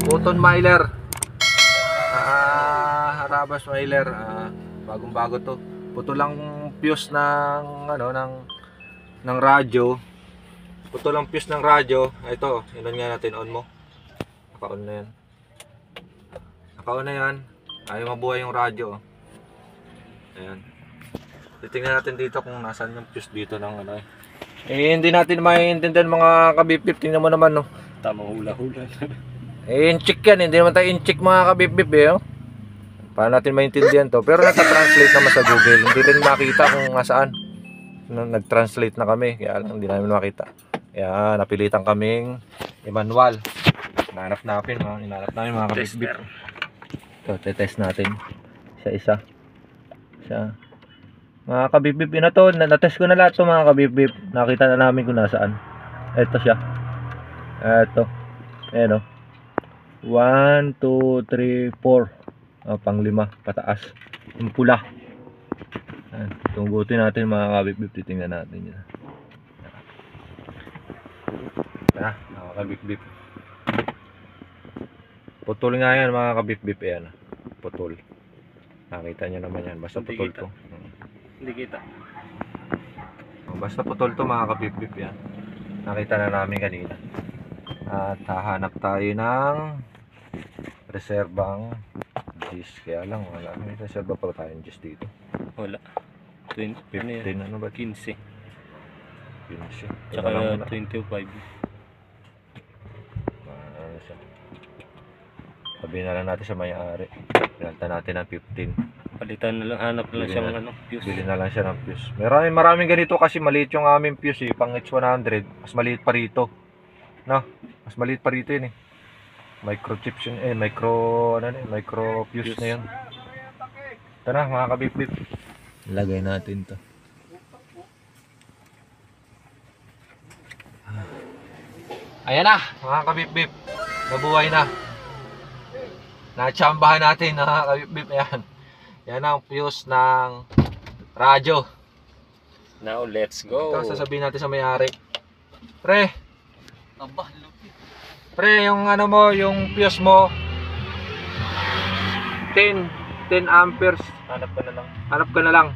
Puton Myler. Harabas Myler. Bagong-bago to. Putol lang fuse ng ng radyo. Putol lang fuse ng radyo. Ito, inon nga natin, on mo. Naka-on na yan. Naka-on na yan. Ayaw mabuhay yung radyo. Ayan. Titingnan natin dito kung nasaan yung fuse dito ng hindi natin maiintindihan mga kabip-bip. Tingnan mo naman, no. Tamang hula-hula. In-check yan. Hindi naman tayo in-check mga kabip-bip, eh. Paano natin maintindihan to? Pero nata-translate naman sa Google. Hindi rin makita kung nasaan. Nag-translate na kami. Kaya lang, hindi namin makita. Kaya napilitan kaming i-manual. Hinanap namin mga kabip-bip. Ito, test natin. Isa-isa. Mga kabip-bip, na to, natest ko na lahat to mga kabip-bip. Nakita na namin kung nasaan. Ito siya. Ito. Ayan o. 1, 2, 3, 4. Pang-5, pataas. Yung pula. Tunggutin natin mga kabip-bip. Titingnan natin yun. Mga kabip-bip. Putol nga yan mga kabip-bip. Ayan. Putol. Nakita nyo naman yan. Basta putol to. Hindi kita. Basta putol to mga kabip-bip yan. Nakita na namin kanina. At hahanap tayo ng reserbang gis. Kaya lang wala. May reserva pa tayong gis dito. Wala. 15 ano ba? 15. 15. Tsaka 25. Sabihin na lang natin sa may-ari. Pinalta natin ng 15. Palitan na lang, hanap na lang siya ng fuse. Bili na lang siya ng fuse. Maraming ganito kasi maliit yung aming fuse pang H100. Mas maliit pa rito. No? Mas maliit pa rito yun eh. Microchip yun micro fuse na yun. Ito na mga kabip-bip. Lagay natin to. Ayan na mga kabip-bip. Nabuhay na. Natsambahan natin mga kabip-bip. Ayan. Yan ang fuse ng radyo. Now let's go. Ito sasabihin natin sa may-ari. Pre, yung yung fuse mo 10 amperes. Hanap ka na lang. Hanap ka na lang.